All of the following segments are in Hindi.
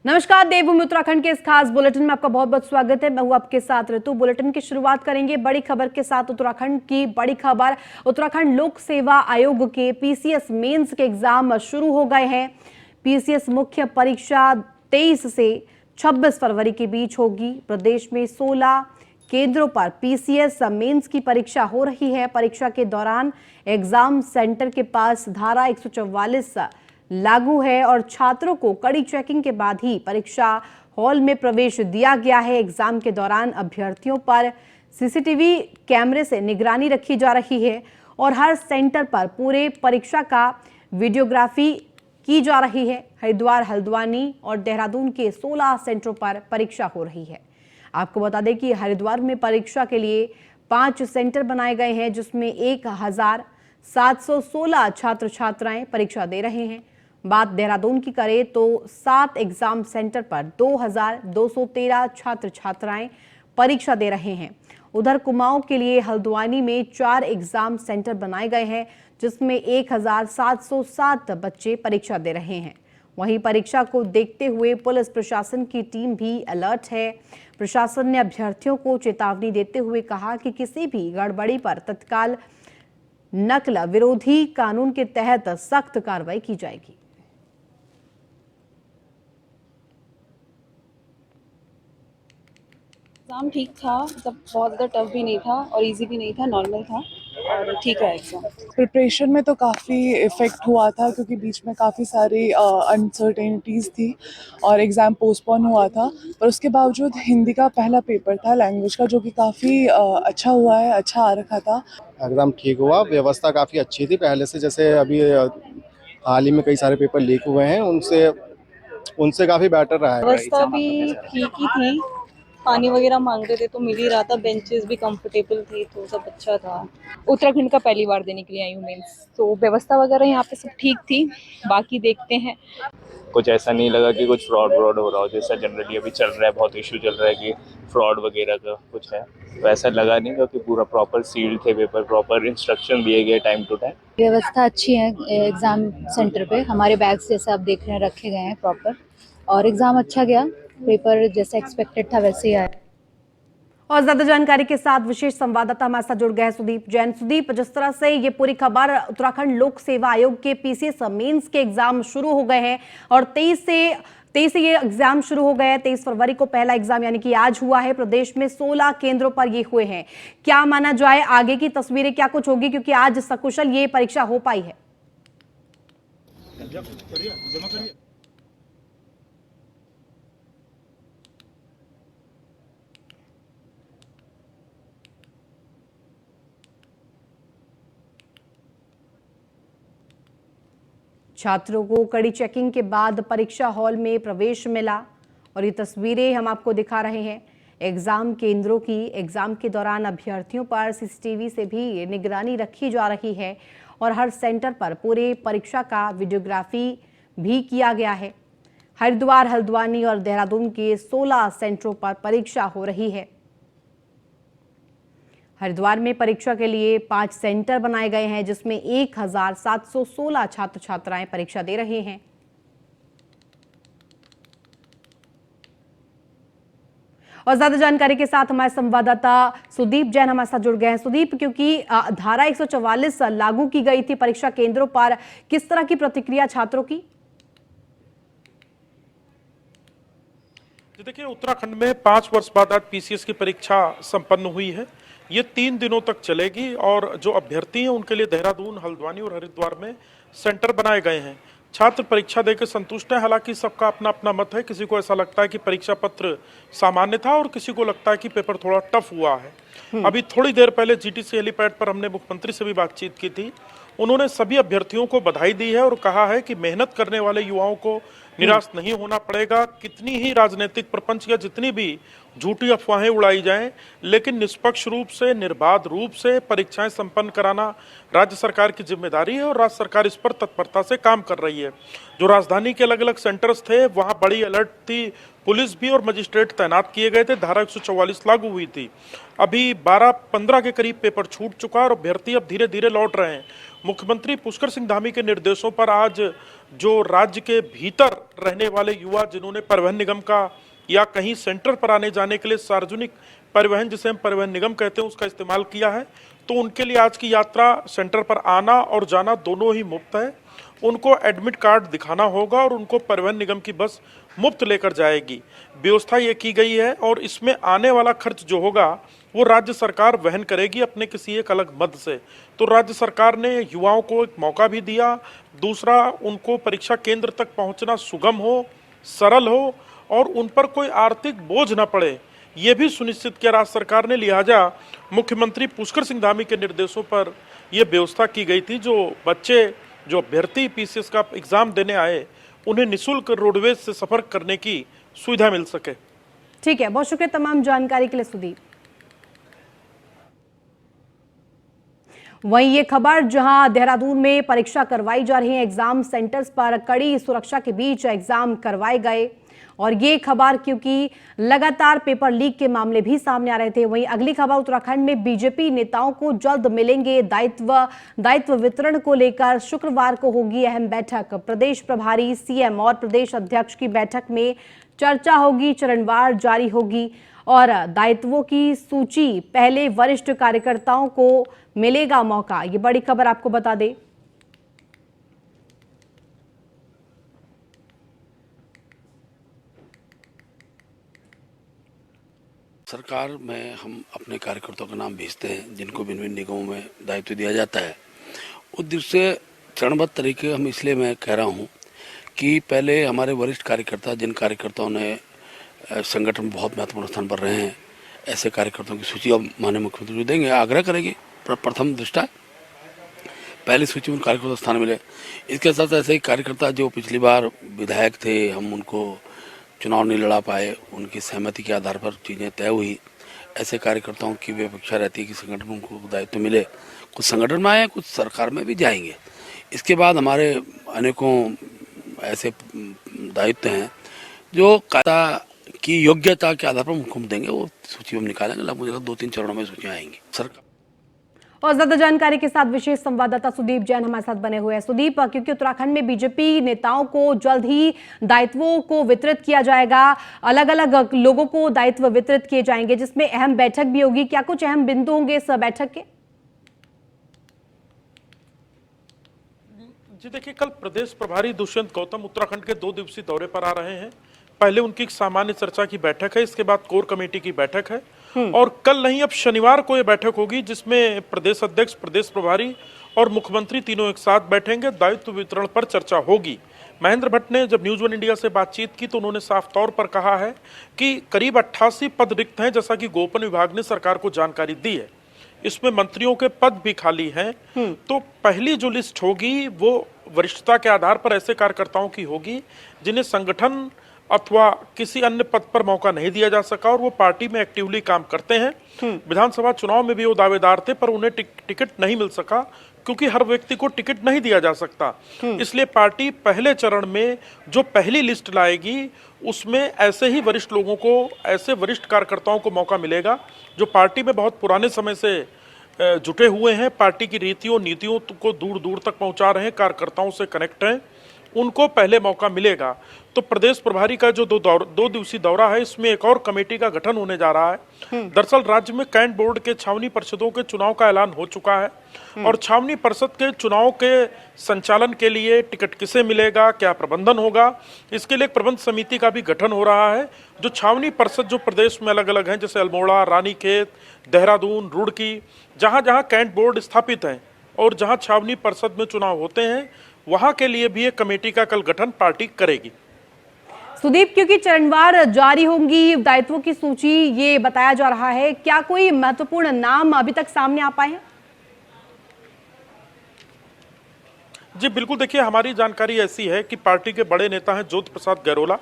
नमस्कार, देवभूमि उत्तराखंड के इस खास बुलेटिन में आपका बहुत बहुत स्वागत है। मैं हूं आपके साथ ऋतु। बुलेटिन की शुरुआत करेंगे बड़ी खबर के साथ। उत्तराखंड की बड़ी खबर, उत्तराखंड लोक सेवा आयोग के पीसीएस मेंस के एग्जाम शुरू हो गए हैं। पीसीएस मुख्य परीक्षा 23 से 26 फरवरी के बीच होगी। प्रदेश में 16 केंद्रों पर पीसीएस मेंस की परीक्षा हो रही है। परीक्षा के दौरान एग्जाम सेंटर के पास धारा 144 लागू है और छात्रों को कड़ी चेकिंग के बाद ही परीक्षा हॉल में प्रवेश दिया गया है। एग्जाम के दौरान अभ्यर्थियों पर सीसीटीवी कैमरे से निगरानी रखी जा रही है और हर सेंटर पर पूरे परीक्षा का वीडियोग्राफी की जा रही है। हरिद्वार, हल्द्वानी और देहरादून के 16 सेंटरों पर परीक्षा हो रही है। आपको बता दें कि हरिद्वार में परीक्षा के लिए 5 सेंटर बनाए गए हैं, जिसमें 1716 छात्र छात्राएं परीक्षा दे रहे हैं। बात देहरादून की करें तो 7 एग्जाम सेंटर पर 2213 छात्र छात्राएं परीक्षा दे रहे हैं। उधर कुमाऊं के लिए हल्द्वानी में 4 एग्जाम सेंटर बनाए गए हैं, जिसमें 1707 बच्चे परीक्षा दे रहे हैं। वहीं परीक्षा को देखते हुए पुलिस प्रशासन की टीम भी अलर्ट है। प्रशासन ने अभ्यर्थियों को चेतावनी देते हुए कहा कि किसी भी गड़बड़ी पर तत्काल नकल विरोधी कानून के तहत सख्त कार्रवाई की जाएगी। एग्ज़ाम ठीक था, मतलब बहुत ज़्यादा टफ भी नहीं था और इजी भी नहीं था, नॉर्मल था और ठीक है एग्ज़ाम। प्रिपरेशन में तो काफ़ी इफ़ेक्ट हुआ था क्योंकि बीच में काफ़ी सारी अनसर्टेनिटीज़ थी और एग्ज़ाम पोस्टपोन हुआ था, पर उसके बावजूद हिंदी का पहला पेपर था लैंग्वेज का, जो कि काफ़ी अच्छा हुआ है, अच्छा आ रखा था। एग्ज़ाम ठीक हुआ, व्यवस्था काफ़ी अच्छी थी पहले से। जैसे अभी हाल ही में कई सारे पेपर लीक हुए हैं, उनसे काफ़ी बेटर रहा है। व्यवस्था भी ठीक ही थी, पानी वगैरह मांग रहे थे तो मिल ही रहा था, बेंचेस भी कंफर्टेबल थी तो सब अच्छा था। उत्तराखंड का पहली बार देने के लिए आई हूँ मेंस, तो व्यवस्था वगैरह यहाँ पे सब ठीक थी, बाकी देखते हैं। कुछ ऐसा नहीं लगा कि कुछ फ्रॉड हो रहा हो, जैसा जनरली अभी चल रहा है, बहुत इशू चल रहा है कि फ्रॉड वगैरह का कुछ है, तो ऐसा लगा नहीं, क्योंकि पूरा प्रॉपर सील्ड थे पेपर, प्रॉपर इंस्ट्रक्शन दिए गए टाइम टू टाइम। व्यवस्था अच्छी है एग्ज़ाम सेंटर पे। हमारे बैग्स जैसे आप देख रहे हैं रखे गए हैं प्रॉपर, और एग्ज़ाम अच्छा गया। पेपर जैसे एक्सपेक्टेड था वैसे ही आया। और ज्यादा जानकारी के साथ विशेष संवाददाता हमारे साथ जुड़ गए सुदीप जैन। सुदीप, जिस तरह से ये पूरी खबर, उत्तराखंड लोक सेवा आयोग के पीसीएस मेंस के एग्जाम शुरू हो गए हैं और 23 से ये एग्जाम शुरू हो गए हैं। 23 फरवरी को पहला एग्जाम यानी कि आज हुआ है। प्रदेश में 16 केंद्रों पर ये हुए हैं। क्या माना जाए, आगे की तस्वीरें क्या कुछ होगी, क्योंकि आज सकुशल ये परीक्षा हो पाई है? छात्रों को कड़ी चेकिंग के बाद परीक्षा हॉल में प्रवेश मिला और ये तस्वीरें हम आपको दिखा रहे हैं एग्जाम केंद्रों की। एग्जाम के दौरान अभ्यर्थियों पर सीसीटीवी से भी निगरानी रखी जा रही है और हर सेंटर पर पूरे परीक्षा का वीडियोग्राफी भी किया गया है। हरिद्वार, हल्द्वानी और देहरादून के 16 सेंटरों पर परीक्षा हो रही है। हरिद्वार में परीक्षा के लिए 5 सेंटर बनाए गए हैं, जिसमें 1716 छात्र छात्राएं परीक्षा दे रहे हैं। और ज्यादा जानकारी के साथ हमारे संवाददाता सुदीप जैन हमारे साथ जुड़ गए हैं। सुदीप, क्योंकि धारा 144 लागू की गई थी परीक्षा केंद्रों पर, किस तरह की प्रतिक्रिया छात्रों की? देखिए, उत्तराखंड में 5 वर्ष बाद आज पीसीएस की परीक्षा संपन्न हुई है। ये 3 दिनों तक चलेगी और जो अभ्यर्थी हैं उनके लिए देहरादून, हल्द्वानी और हरिद्वार में सेंटर बनाए गए हैं। छात्र परीक्षा देकर संतुष्ट है। हालांकि सबका अपना अपना मत है। किसी को ऐसा लगता है कि परीक्षा पत्र सामान्य था और किसी को लगता है कि पेपर थोड़ा टफ हुआ है। अभी थोड़ी देर पहले जीटीसी हेलीपैड पर हमने मुख्यमंत्री से भी बातचीत की थी। उन्होंने सभी अभ्यर्थियों को बधाई दी है और कहा है कि मेहनत करने वाले युवाओं को निराश नहीं होना पड़ेगा। कितनी ही राजनीतिक प्रपंच या जितनी भी झूठी अफवाहें उड़ाई जाएं, लेकिन निष्पक्ष रूप से, निर्बाध रूप से परीक्षाएं संपन्न कराना राज्य सरकार की जिम्मेदारी है और राज्य सरकार इस पर तत्परता से काम कर रही है। जो राजधानी के अलग अलग सेंटर्स थे, वहां बड़ी अलर्ट थी, पुलिस भी और मजिस्ट्रेट तैनात किए गए थे। धारा 144 लागू हुई थी। अभी 12-15 के करीब पेपर छूट चुका और अभ्यर्थी अब धीरे धीरे लौट रहे हैं। मुख्यमंत्री पुष्कर सिंह धामी के निर्देशों पर आज जो राज्य के भीतर रहने वाले युवा जिन्होंने परिवहन निगम का या कहीं सेंटर पर आने जाने के लिए सार्वजनिक परिवहन, जिसे हम परिवहन निगम कहते हैं, उसका इस्तेमाल किया है, तो उनके लिए आज की यात्रा सेंटर पर आना और जाना दोनों ही मुफ्त है। उनको एडमिट कार्ड दिखाना होगा और उनको परिवहन निगम की बस मुफ्त लेकर जाएगी। व्यवस्था ये की गई है और इसमें आने वाला खर्च जो होगा वो राज्य सरकार वहन करेगी अपने किसी एक अलग मद से। तो राज्य सरकार ने युवाओं को एक मौका भी दिया, दूसरा उनको परीक्षा केंद्र तक पहुंचना सुगम हो, सरल हो और उन पर कोई आर्थिक बोझ न पड़े, ये भी सुनिश्चित किया राज्य सरकार ने। लिहाजा मुख्यमंत्री पुष्कर सिंह धामी के निर्देशों पर यह व्यवस्था की गई थी, जो बच्चे जो अभ्यर्थी पीसीएस का एग्जाम देने आए उन्हें निःशुल्क रोडवेज से सफर करने की सुविधा मिल सके। ठीक है, बहुत शुक्रिया तमाम जानकारी के लिए सुदीप। वहीं ये खबर जहां देहरादून में परीक्षा करवाई जा रही है, एग्जाम सेंटर्स पर कड़ी सुरक्षा के बीच एग्जाम करवाए गए और ये खबर क्योंकि लगातार पेपर लीक के मामले भी सामने आ रहे थे। वहीं अगली खबर उत्तराखंड में बीजेपी नेताओं को जल्द मिलेंगे दायित्व वितरण को लेकर शुक्रवार को होगी अहम बैठक। प्रदेश प्रभारी, सीएम और प्रदेश अध्यक्ष की बैठक में चर्चा होगी, चरणवार जारी होगी और दायित्वों की सूची पहले वरिष्ठ कार्यकर्ताओं को मिलेगा मौका। ये बड़ी खबर आपको बता दें। सरकार में हम अपने कार्यकर्ताओं का नाम भेजते हैं जिनको भिन्न भिन्न निगमों में दायित्व दिया जाता है। उद्देश्य चरणबद्ध तरीके हम इसलिए मैं कह रहा हूं कि पहले हमारे वरिष्ठ कार्यकर्ता, जिन कार्यकर्ताओं ने संगठन में बहुत महत्वपूर्ण स्थान पर रहे हैं, ऐसे कार्यकर्ताओं की सूची अब माननीय मुख्यमंत्री देंगे, आग्रह करेंगे प्रथम दृष्टा पहली सूची में कार्यकर्ता स्थान मिले। इसके साथ ऐसे ही कार्यकर्ता जो पिछली बार विधायक थे, हम उनको चुनाव नहीं लड़ा पाए, उनकी सहमति के आधार पर चीज़ें तय हुई, ऐसे कार्यकर्ताओं की भी अपेक्षा रहती है कि संगठन को दायित्व मिले। कुछ संगठन में आए, कुछ सरकार में भी जाएंगे। इसके बाद हमारे अनेकों ऐसे दायित्व हैं जो कायदा की योग्यता के आधार पर मुख्यमंत्री देंगे, वो सूची हम निकालेंगे। लगभग मुझे 2-3 चरणों में सूचियाँ आएंगी। सरकार और ज्यादा जानकारी के साथ विशेष संवाददाता सुदीप जैन हमारे साथ बने हुए हैं। सुदीप, क्योंकि उत्तराखंड में बीजेपी नेताओं को जल्द ही दायित्वों को वितरित किया जाएगा, अलग अलग लोगों को दायित्व वितरित किए जाएंगे, जिसमें अहम बैठक भी होगी। क्या कुछ अहम बिंदु होंगे इस बैठक के? जी देखिए, कल प्रदेश प्रभारी दुष्यंत गौतम उत्तराखंड के 2 दिवसीय दौरे पर आ रहे हैं। पहले उनकी एक सामान्य चर्चा की बैठक है, इसके बाद कोर कमेटी की बैठक है और कल नहीं अब शनिवार को यह बैठक होगी जिसमें प्रदेश अध्यक्ष, प्रदेश प्रभारी और मुख्यमंत्री तीनों एक साथ बैठेंगे। दायित्व वितरण पर चर्चा होगी। महेंद्र भट्ट ने जब न्यूज 1 इंडिया से बातचीत की तो उन्होंने साफ तौर पर कहा है कि करीब 88 पद रिक्त हैं, जैसा कि गोपन विभाग ने सरकार को जानकारी दी है। इसमें मंत्रियों के पद भी खाली हैं। तो पहली जो लिस्ट होगी वो वरिष्ठता के आधार पर ऐसे कार्यकर्ताओं की होगी जिन्हें संगठन अथवा किसी अन्य पद पर मौका नहीं दिया जा सका और वो पार्टी में एक्टिवली काम करते हैं। विधानसभा चुनाव में भी वो दावेदार थे पर उन्हें टिकट नहीं मिल सका क्योंकि हर व्यक्ति को टिकट नहीं दिया जा सकता। इसलिए पार्टी पहले चरण में जो पहली लिस्ट लाएगी उसमें ऐसे ही वरिष्ठ लोगों को, ऐसे वरिष्ठ कार्यकर्ताओं को मौका मिलेगा जो पार्टी में बहुत पुराने समय से जुटे हुए हैं, पार्टी की रीतियों नीतियों को दूर दूर तक पहुंचा रहे हैं, कार्यकर्ताओं से कनेक्ट हैं, उनको पहले मौका मिलेगा। तो प्रदेश प्रभारी का जो 2 दिवसीय दौरा है, इसमें एक और कमेटी का गठन होने जा रहा है। दरअसल राज्य में कैंट बोर्ड के छावनी परिषदों के चुनाव का ऐलान हो चुका है और छावनी परिषद के चुनाव के संचालन के लिए टिकट किसे मिलेगा, क्या प्रबंधन होगा, इसके लिए एक प्रबंध समिति का भी गठन हो रहा है। जो छावनी परिषद जो प्रदेश में अलग अलग हैं, जैसे अल्मोड़ा, रानीखेत, देहरादून, रुड़की, जहाँ जहाँ कैंट बोर्ड स्थापित हैं और जहाँ छावनी परिषद में चुनाव होते हैं, वहां के लिए भी एक कमेटी का कल गठन पार्टी करेगी। सुदीप, क्योंकि चरणवार जारी होंगी दायित्वों की सूची, ये बताया जा रहा है, क्या कोई महत्वपूर्ण नाम अभी तक सामने आ पाए हैं? जी बिल्कुल, देखिए हमारी जानकारी ऐसी है कि पार्टी के बड़े नेता हैं ज्योति प्रसाद गैरोला,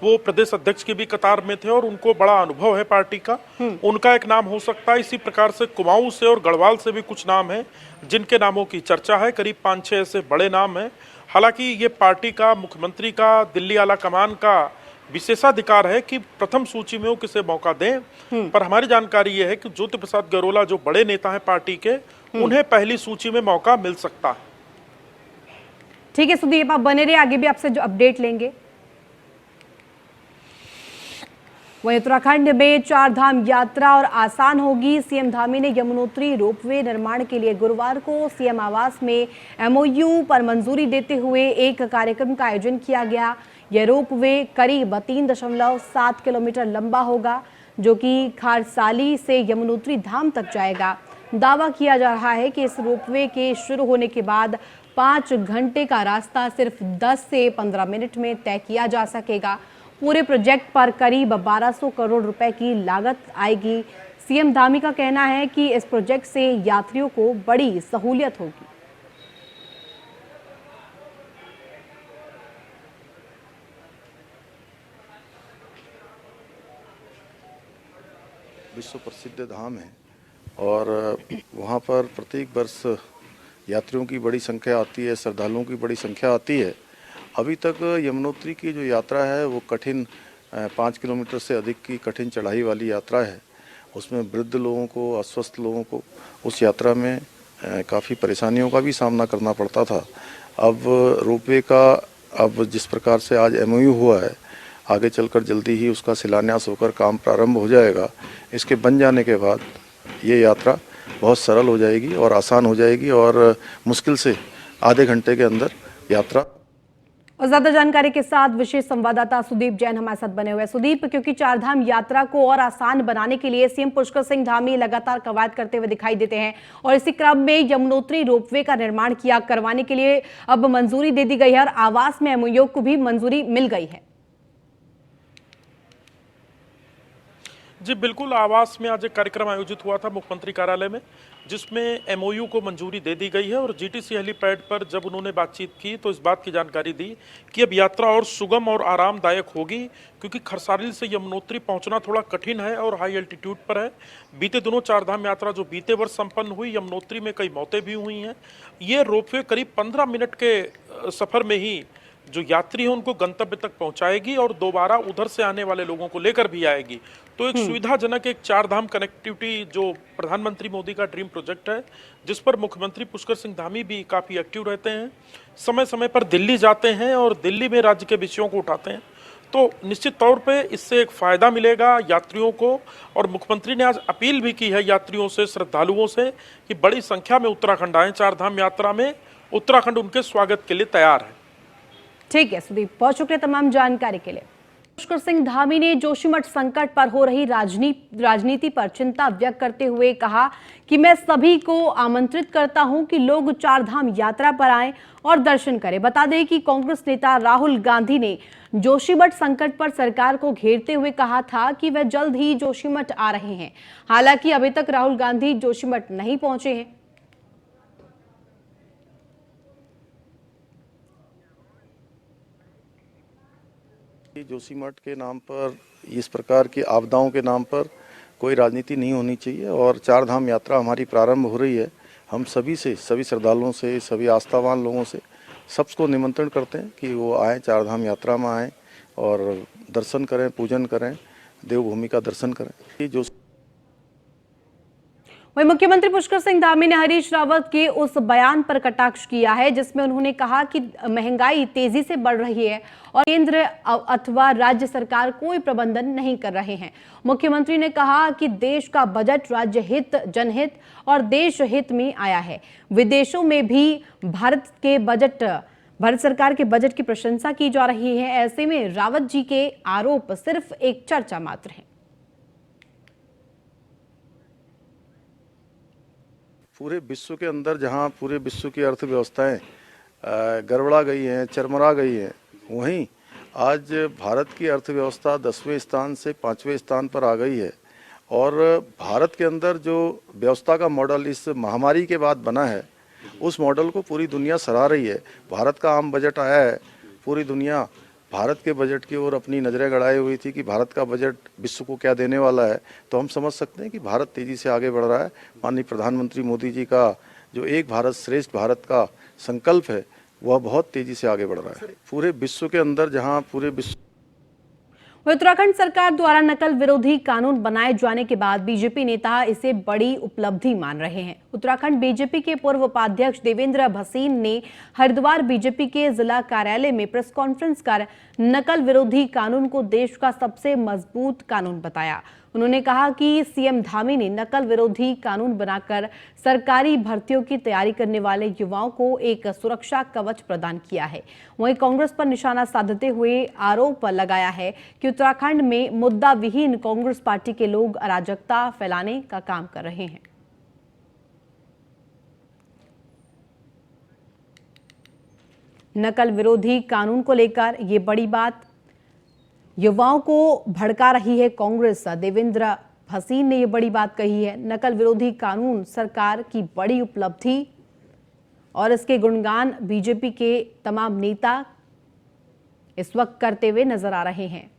वो प्रदेश अध्यक्ष की भी कतार में थे और उनको बड़ा अनुभव है पार्टी का, उनका एक नाम हो सकता है। इसी प्रकार से कुमाऊं से और गढ़वाल से भी कुछ नाम हैं जिनके नामों की चर्चा है। करीब 5-6 ऐसे बड़े नाम हैं। हालांकि ये पार्टी का, मुख्यमंत्री का, दिल्ली आला कमान का विशेषाधिकार है कि प्रथम सूची में वो किसे मौका दें, पर हमारी जानकारी ये है कि ज्योति प्रसाद गैरोला जो बड़े नेता हैं पार्टी के, उन्हें पहली सूची में मौका मिल सकता है। ठीक है सुदीप, आप बने रहिए, आगे भी आपसे जो अपडेट लेंगे। वहीं उत्तराखंड में चार धाम यात्रा और आसान होगी। सीएम धामी ने यमुनोत्री रोपवे निर्माण के लिए गुरुवार को सीएम आवास में एमओयू पर मंजूरी देते हुए एक कार्यक्रम का आयोजन किया गया। यह रोपवे करीब 3.7 किलोमीटर लंबा होगा, जो कि खारसाली से यमुनोत्री धाम तक जाएगा। दावा किया जा रहा है कि इस रोपवे के शुरू होने के बाद 5 घंटे का रास्ता सिर्फ 10 से 15 मिनट में तय किया जा सकेगा। पूरे प्रोजेक्ट पर करीब 1200 करोड़ रुपए की लागत आएगी। सीएम धामी का कहना है कि इस प्रोजेक्ट से यात्रियों को बड़ी सहूलियत होगी। विश्व प्रसिद्ध धाम है और वहाँ पर प्रत्येक वर्ष यात्रियों की बड़ी संख्या आती है, श्रद्धालुओं की बड़ी संख्या आती है। अभी तक यमुनोत्री की जो यात्रा है वो कठिन 5 किलोमीटर से अधिक की कठिन चढ़ाई वाली यात्रा है। उसमें वृद्ध लोगों को, अस्वस्थ लोगों को उस यात्रा में काफ़ी परेशानियों का भी सामना करना पड़ता था। अब रोपवे का अब जिस प्रकार से आज एमओयू हुआ है, आगे चलकर जल्दी ही उसका शिलान्यास होकर काम प्रारंभ हो जाएगा। इसके बन जाने के बाद ये यात्रा बहुत सरल हो जाएगी और आसान हो जाएगी और मुश्किल से आधे घंटे के अंदर यात्रा। और ज्यादा जानकारी के साथ विशेष संवाददाता सुदीप जैन हमारे साथ बने हुए हैं। सुदीप, क्योंकि चारधाम यात्रा को और आसान बनाने के लिए सीएम पुष्कर सिंह धामी लगातार कवायद करते हुए दिखाई देते हैं और इसी क्रम में यमुनोत्री रोपवे का निर्माण करवाने के लिए अब मंजूरी दे दी गई है और आवास में एमओयू को भी मंजूरी मिल गई है। जी बिल्कुल, आवास में आज एक कार्यक्रम आयोजित हुआ था मुख्यमंत्री कार्यालय में, जिसमें एमओयू को मंजूरी दे दी गई है और जीटीसी हेलीपैड पर जब उन्होंने बातचीत की तो इस बात की जानकारी दी कि अब यात्रा और सुगम और आरामदायक होगी, क्योंकि खरसाली से यमुनोत्री पहुंचना थोड़ा कठिन है और हाई एल्टीट्यूड पर है। बीते दिनों चारधाम यात्रा जो बीते वर्ष संपन्न हुई, यमुनोत्री में कई मौतें भी हुई हैं। ये रोपवे करीब 15 मिनट के सफर में ही जो यात्री हैं उनको गंतव्य तक पहुंचाएगी और दोबारा उधर से आने वाले लोगों को लेकर भी आएगी। तो एक सुविधाजनक एक चारधाम कनेक्टिविटी जो प्रधानमंत्री मोदी का ड्रीम प्रोजेक्ट है, जिस पर मुख्यमंत्री पुष्कर सिंह धामी भी काफी एक्टिव रहते हैं, समय समय पर दिल्ली जाते हैं और दिल्ली में राज्य के विषयों को उठाते हैं। तो निश्चित तौर पे इससे एक फायदा मिलेगा यात्रियों को। और मुख्यमंत्री ने आज अपील भी की है यात्रियों से, श्रद्धालुओं से कि बड़ी संख्या में उत्तराखंड आए चारधाम यात्रा में। उत्तराखंड उनके स्वागत के लिए तैयार है। ठीक है सुदीप, बहुत शुक्रिया तमाम जानकारी के लिए। पुष्कर सिंह धामी ने जोशीमठ संकट पर हो रही राजनीति पर चिंता व्यक्त करते हुए कहा कि मैं सभी को आमंत्रित करता हूं कि लोग चारधाम यात्रा पर आएं और दर्शन करें। बता दें कि कांग्रेस नेता राहुल गांधी ने जोशीमठ संकट पर सरकार को घेरते हुए कहा था कि वह जल्द ही जोशीमठ आ रहे हैं। हालांकि अभी तक राहुल गांधी जोशीमठ नहीं पहुंचे हैं। जोशीमठ के नाम पर, इस प्रकार की आपदाओं के नाम पर कोई राजनीति नहीं होनी चाहिए और चारधाम यात्रा हमारी प्रारंभ हो रही है। हम सभी से, सभी श्रद्धालुओं से, सभी आस्थावान लोगों से सबको निमंत्रण करते हैं कि वो आएँ, चारधाम यात्रा में आएँ और दर्शन करें, पूजन करें, देवभूमि का दर्शन करें। जो वहीं मुख्यमंत्री पुष्कर सिंह धामी ने हरीश रावत के उस बयान पर कटाक्ष किया है जिसमें उन्होंने कहा कि महंगाई तेजी से बढ़ रही है और केंद्र अथवा राज्य सरकार कोई प्रबंधन नहीं कर रहे हैं। मुख्यमंत्री ने कहा कि देश का बजट राज्य हित, जनहित और देश हित में आया है। विदेशों में भी भारत सरकार के बजट की प्रशंसा की जा रही है। ऐसे में रावत जी के आरोप सिर्फ एक चर्चा मात्र है। पूरे विश्व के अंदर जहां पूरे विश्व की अर्थव्यवस्थाएं गड़बड़ा गई हैं, चरमरा गई हैं, वहीं आज भारत की अर्थव्यवस्था 10वें स्थान से 5वें स्थान पर आ गई है। और भारत के अंदर जो व्यवस्था का मॉडल इस महामारी के बाद बना है, उस मॉडल को पूरी दुनिया सराह रही है। भारत का आम बजट आया है, पूरी दुनिया भारत के बजट की ओर अपनी नज़रें गड़ाई हुई थी कि भारत का बजट विश्व को क्या देने वाला है। तो हम समझ सकते हैं कि भारत तेज़ी से आगे बढ़ रहा है। माननीय प्रधानमंत्री मोदी जी का जो एक भारत श्रेष्ठ भारत का संकल्प है, वह बहुत तेज़ी से आगे बढ़ रहा है पूरे विश्व के अंदर, जहां पूरे विश्व। उत्तराखंड सरकार द्वारा नकल विरोधी कानून बनाए जाने के बाद बीजेपी नेता इसे बड़ी उपलब्धि मान रहे हैं। उत्तराखंड बीजेपी के पूर्व उपाध्यक्ष देवेंद्र भसीन ने हरिद्वार बीजेपी के जिला कार्यालय में प्रेस कॉन्फ्रेंस कर नकल विरोधी कानून को देश का सबसे मजबूत कानून बताया। उन्होंने कहा कि सीएम धामी ने नकल विरोधी कानून बनाकर सरकारी भर्तियों की तैयारी करने वाले युवाओं को एक सुरक्षा कवच प्रदान किया है। वहीं कांग्रेस पर निशाना साधते हुए आरोप लगाया है कि उत्तराखंड में मुद्दा विहीन कांग्रेस पार्टी के लोग अराजकता फैलाने का काम कर रहे हैं। नकल विरोधी कानून को लेकर ये बड़ी बात युवाओं को भड़का रही है कांग्रेस। देवेंद्र भसीन ने यह बड़ी बात कही है। नकल विरोधी कानून सरकार की बड़ी उपलब्धि और इसके गुणगान बीजेपी के तमाम नेता इस वक्त करते हुए नजर आ रहे हैं।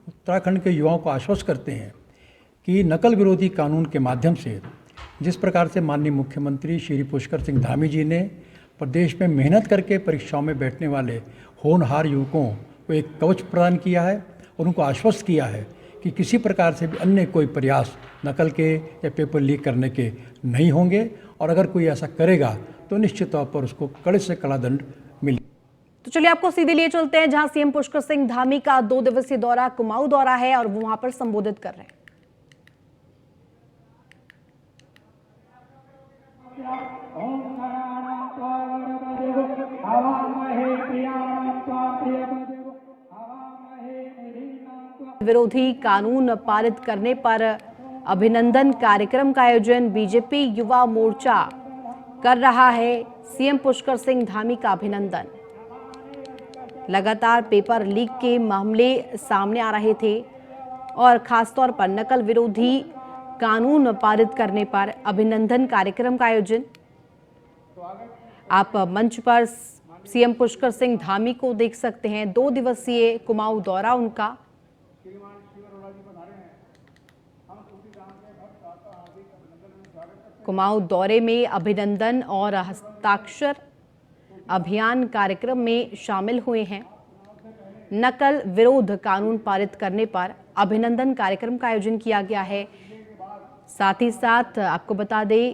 उत्तराखंड के युवाओं को आश्वस्त करते हैं कि नकल विरोधी कानून के माध्यम से जिस प्रकार से माननीय मुख्यमंत्री श्री पुष्कर सिंह धामी जी ने प्रदेश में मेहनत करके परीक्षाओं में बैठने वाले होनहार युवकों को एक कवच प्रदान किया है और उनको आश्वस्त किया है कि किसी प्रकार से भी अन्य कोई प्रयास नकल के या पेपर लीक करने के नहीं होंगे और अगर कोई ऐसा करेगा तो निश्चित तौर पर उसको कड़े से कड़ा दंड मिले। तो चलिए आपको सीधे लिए चलते हैं जहां सीएम पुष्कर सिंह धामी का 2 दिवसीय दौरा कुमाऊं दौरा है और वो वहां पर संबोधित कर रहे हैं। विरोधी कानून पारित करने पर अभिनंदन कार्यक्रम का आयोजन बीजेपी युवा मोर्चा कर रहा है। सीएम पुष्कर सिंह धामी का अभिनंदन। लगातार पेपर लीक के मामले सामने आ रहे थे और खासतौर पर नकल विरोधी कानून पारित करने पर अभिनंदन कार्यक्रम का आयोजन। आप मंच पर सीएम पुष्कर सिंह धामी को देख सकते हैं। 2 दिवसीय कुमाऊं दौरा उनका। कुमाऊं दौरे में अभिनंदन और हस्ताक्षर अभियान कार्यक्रम में शामिल हुए हैं। नकल विरोध कानून पारित करने पर अभिनंदन कार्यक्रम का आयोजन किया गया है। साथ ही साथ आपको बता दें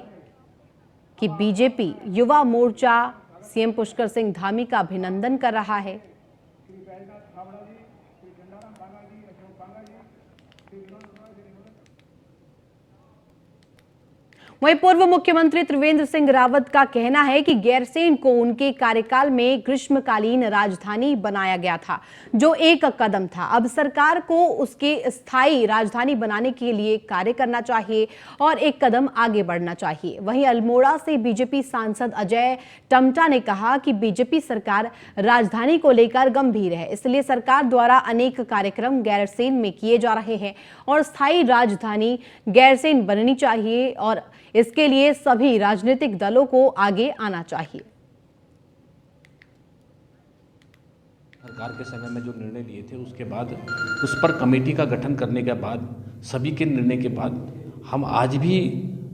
कि बीजेपी युवा मोर्चा सीएम पुष्कर सिंह धामी का अभिनंदन कर रहा है। वहीं पूर्व मुख्यमंत्री त्रिवेंद्र सिंह रावत का कहना है कि गैरसैंण को उनके कार्यकाल में ग्रीष्मकालीन राजधानी बनाया गया था, जो एक कदम था। अब सरकार को उसके स्थायी राजधानी बनाने के लिए कार्य करना चाहिए और एक कदम आगे बढ़ना चाहिए। वहीं अल्मोड़ा से बीजेपी सांसद अजय टमटा ने कहा कि बीजेपी सरकार राजधानी को लेकर गंभीर है, इसलिए सरकार द्वारा अनेक कार्यक्रम गैरसैंण में किए जा रहे हैं और स्थायी राजधानी गैरसैंण बननी चाहिए और इसके लिए सभी राजनीतिक दलों को आगे आना चाहिए। सरकार के समय में जो निर्णय लिए थे उसके बाद उस पर कमेटी का गठन करने के बाद सभी के निर्णय के बाद हम आज भी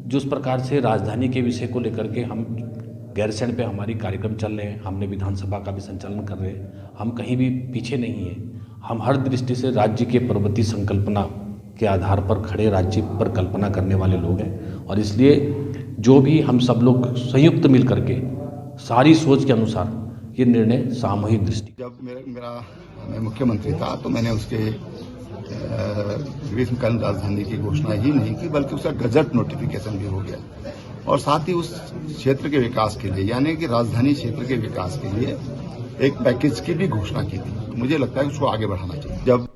जिस प्रकार से राजधानी के विषय को लेकर के हम गैरसैंण पे हमारी कार्यक्रम चल रहे हैं, हमने विधानसभा का भी संचालन कर रहे हैं, हम कहीं भी पीछे नहीं हैं। हम हर दृष्टि से राज्य के पर्वतीय संकल्पना के आधार पर खड़े राज्य पर कल्पना करने वाले लोग हैं और इसलिए जो भी हम सब लोग संयुक्त मिल करके सारी सोच के अनुसार ये निर्णय सामूहिक दृष्टि। जब मैं मुख्यमंत्री था तो मैंने उसके ग्रीष्मकालीन राजधानी की घोषणा ही नहीं की, बल्कि उसका गजट नोटिफिकेशन भी हो गया और साथ ही उस क्षेत्र के विकास के लिए, यानी कि राजधानी क्षेत्र के विकास के लिए एक पैकेज की भी घोषणा की थी। मुझे लगता है कि उसको आगे बढ़ाना चाहिए। जब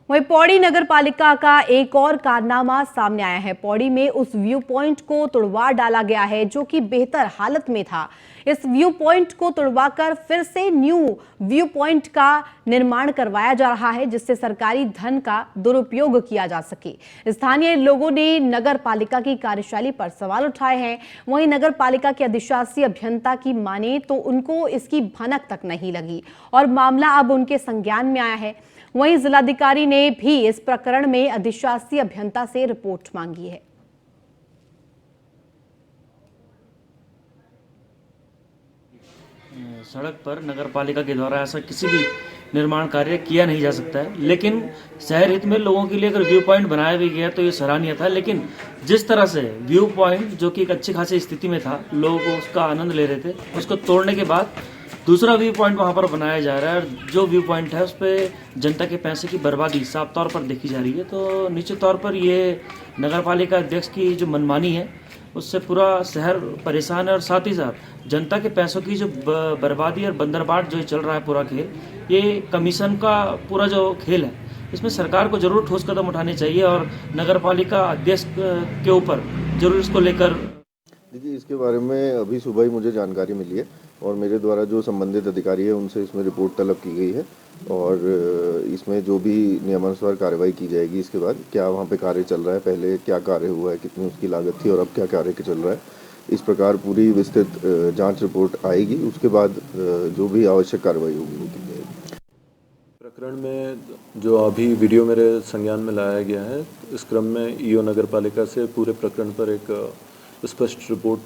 वहीं पौड़ी नगर पालिका का एक और कारनामा सामने आया है। पौड़ी में उस व्यू पॉइंट को तुड़वा डाला गया है जो कि बेहतर हालत में था। इस व्यू पॉइंट को तुड़वाकर फिर से न्यू व्यू पॉइंट का निर्माण करवाया जा रहा है, जिससे सरकारी धन का दुरुपयोग किया जा सके। स्थानीय लोगों ने नगर पालिका की कार्यशैली पर सवाल उठाए हैं। वहीं नगर पालिका के अधिशासी अभियंता की माने तो उनको इसकी भनक तक नहीं लगी और मामला अब उनके संज्ञान में आया है। वहीं जिलाधिकारी ने भी इस प्रकरण में अधिशासी अभियंता से रिपोर्ट मांगी है। सड़क पर नगर पालिका के द्वारा ऐसा किसी भी निर्माण कार्य किया नहीं जा सकता है, लेकिन शहर हित में लोगों के लिए अगर व्यू पॉइंट बनाया भी गया तो ये सराहनीय था। लेकिन जिस तरह से व्यू पॉइंट जो कि एक अच्छी खासी स्थिति में था, लोग उसका आनंद ले रहे थे, उसको तोड़ने के बाद दूसरा व्यू पॉइंट वहाँ पर बनाया जा रहा है और जो व्यू पॉइंट है उस पर जनता के पैसे की बर्बादी साफ तौर पर देखी जा रही है। तो निश्चित तौर पर ये नगर पालिका अध्यक्ष की जो मनमानी है उससे पूरा शहर परेशान है और साथ ही साथ जनता के पैसों की जो बर्बादी और बंदरबाट जो चल रहा है पूरा खेल, ये कमीशन का पूरा जो खेल है, इसमें सरकार को जरूर ठोस कदम उठाने चाहिए और नगर पालिका अध्यक्ष के ऊपर जरूर इसको लेकर। देखिए, इसके बारे में अभी सुबह ही मुझे जानकारी मिली है और मेरे द्वारा जो संबंधित अधिकारी है उनसे इसमें रिपोर्ट तलब की गई है और इसमें जो भी नियमानुसार कार्रवाई की जाएगी। इसके बाद क्या वहाँ पे कार्य चल रहा है, पहले क्या कार्य हुआ है, कितनी उसकी लागत थी और अब क्या कार्य चल रहा है, इस प्रकार पूरी विस्तृत जांच रिपोर्ट आएगी। उसके बाद जो भी आवश्यक कार्रवाई होगी वो की जाएगी। प्रकरण में जो अभी वीडियो मेरे संज्ञान में लाया गया है, इस क्रम में ईओ नगर पालिका से पूरे प्रकरण पर एक स्पष्ट रिपोर्ट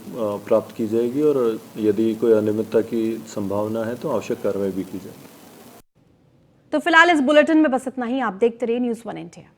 प्राप्त की जाएगी और यदि कोई अनियमितता की संभावना है तो आवश्यक कार्रवाई भी की जाएगी। तो फिलहाल इस बुलेटिन में बस इतना ही। आप देखते रहिए न्यूज़ 1 इंडिया।